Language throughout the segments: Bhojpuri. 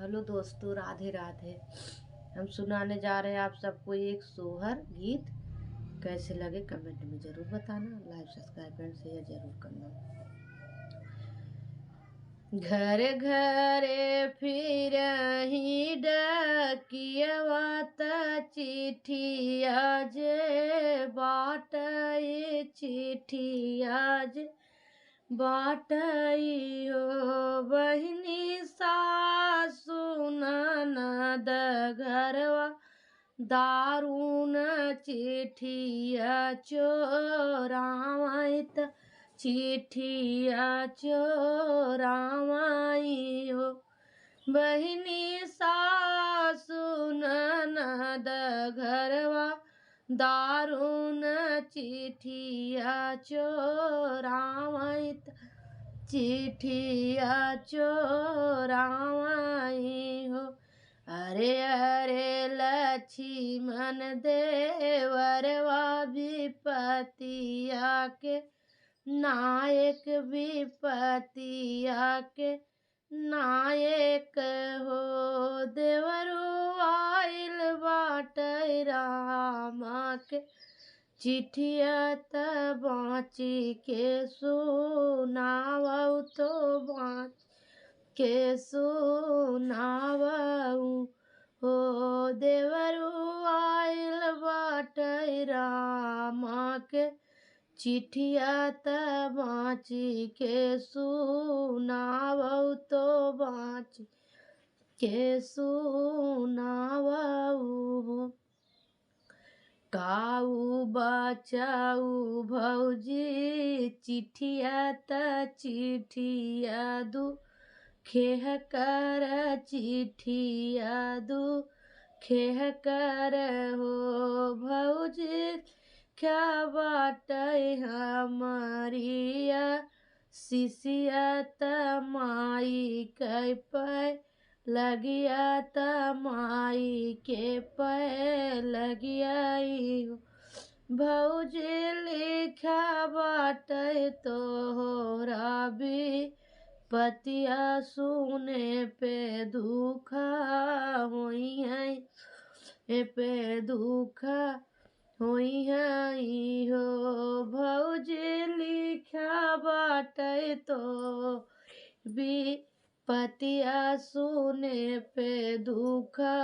हेलो दोस्तों, राधे राधे। हम सुनाने जा रहे हैं आप सबको एक सोहर गीत। कैसे लगे कमेंट में ज़रूर बताना, लाइक सब्सक्राइब एंड शेयर ज़रूर करना। घर घरे फिरही डकियवा त चिट्ठिया जे बाटई चिट्ठिया जे बाटई हो बहिनी सासु ननद घरवा दारुण चिट्ठिया चोरावत चिट्ठिया चोरावई हो बहिनी सासु ननद घरवा दारुण चिट्ठिया चोरावत चिट्ठिया चोरावई हो। अरे अरे लक्ष्मण देवरवा विपतिया के नायक विपतिया के नायक हो देवरू आइल बाटै रामा के चिट्ठिया त बाँची के सुनावऊ तो बाँच के सुनावऊ हो देवरू आइल बाटै रामा के चिट्ठिया त बाँची के सुनावऊ तो बाँच के सुनावऊ। काऊ बचाऊ भौजी चिट्ठिया त चिट्ठिया दू खेह कर चिट्ठिया दू खेह कर हो भौजी क्या बाटै हमारिया शिशिया त माई कै पै लगिया त माई के पै लगियाई हो भौजी लिखा बाटै तोहरा पतिया सुने पे दुखा होई है पे दुखा होई है हो भौजी लिखा बाटै तो पतिया सुने पे दुखा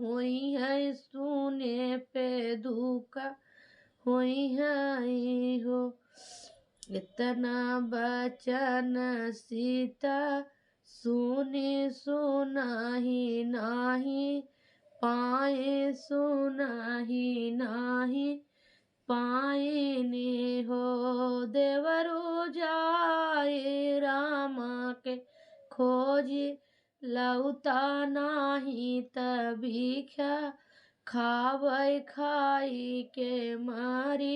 होई है सुने पे दुखा होई है हो। इतना बचन सीता सुनी सुनाही नाही पाए सुनाही नाही पाइने हो देवरू जाए रामा के खोजी लौता नाही तभिख्या खाबै खाई के मारी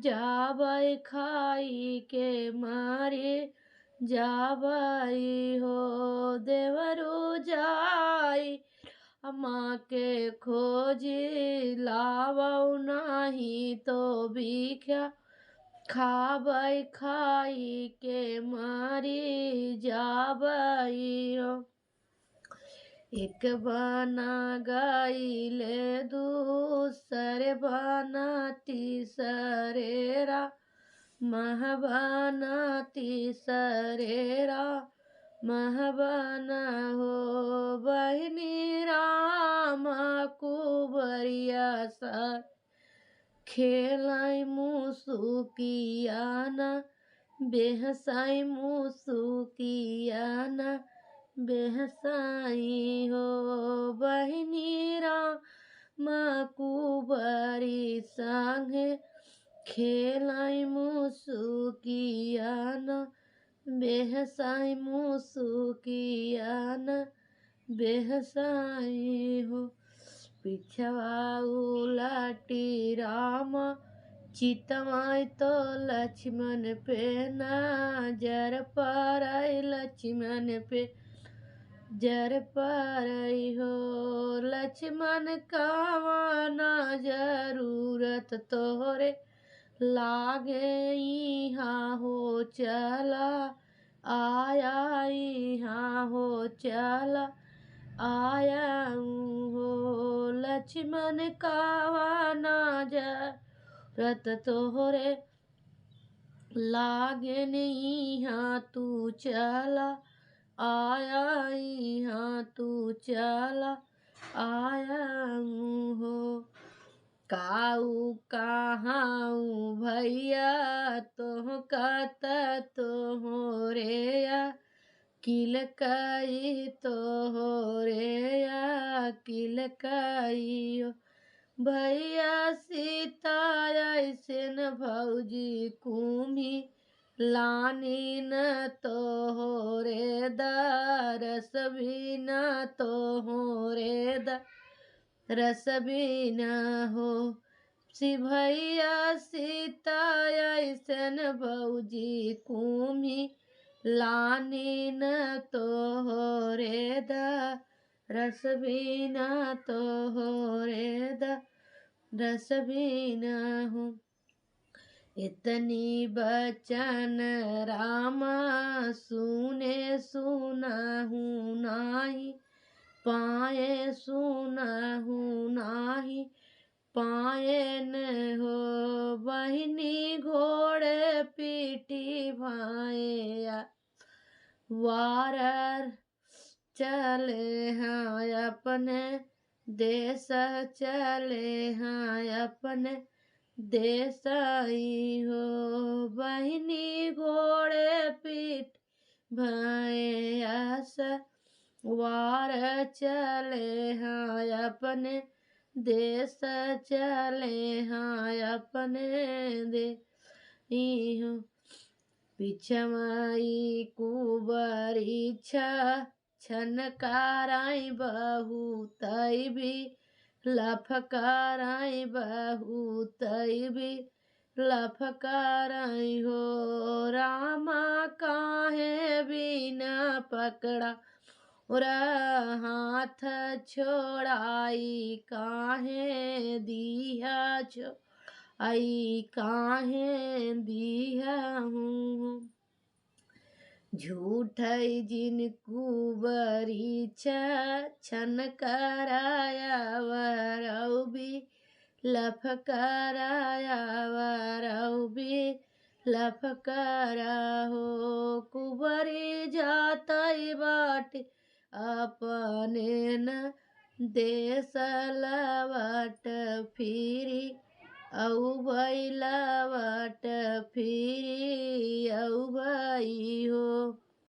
जाबै खाई के मारी जाबै हो देवरू जाई माँ के खोजी लावऊ नाही तो भिख्या खाबै खाई के मारी जाबै हो। एक बना गईले दूसर बना तीसरेरा महबना तीसरेरा महबना हो बहिनी राम कुबरिया सर खेलाई मुसुकियाना बेहसाई मुसुकियाना बेहसाई हो बहिनी राम कुबरी संगे खेलाई मुसुकियाना बेहसाई मुसुकियाना बेहसाई हो। पिछवा उलटी रामा चितवाई तो लक्ष्मण पे नजर पड़ई लक्ष्मण पे जर पड़ई हो लक्ष्मण कावना जरूरत तोरे लागे यहाँ हो चला आया यहाँ हो चला आया हूँ हो। लक्ष्मण कावा ना जरत तोहरे लागे नहीं हाँ तू चला आया यहाँ तू चला आया हूँ हो। काऊ कहाँ भैया तो कत तो हो रे या किल कई तो हो रे या किल कई हो। भैया सीता ऐसे न भौजी कुम्ही लानी न तो हो रे रस भी न तो हो रे रस भी न हो। सी भैया सीता ऐसन भौजी कुम्ही लानी न तो हो रे रस भी न तो हो रे रस भी न हो। इतनी बचन रामा सुने सुनाहू नाही पाए सुनाहू नाही पाए न हो। बहिनी घोड़े पीटी भाया वार चले हाँ अपने देश चले हाँ अपने देश ही हो। बहिनी घोड़े पीट भैयास वार चले हाँ अपने देश चले हाँ अपने दे हो। पिछमाई कुबरी छनकाराई बहुत भी लफकाराई बहुत भी लफकाराई हो। रामा काहे बिना पकड़ा और हाथ छोड़ाई काहे दिया छो आई काहे दिया हूँ। झूठ जिन कुबरी छन कराया वरऊ भी लफकाराया वरऊ भी लफकारा हो। कुबरी जातई बाटी अपने न देश लवट फिरी औ भैला वाट फिरी औ भाई हो।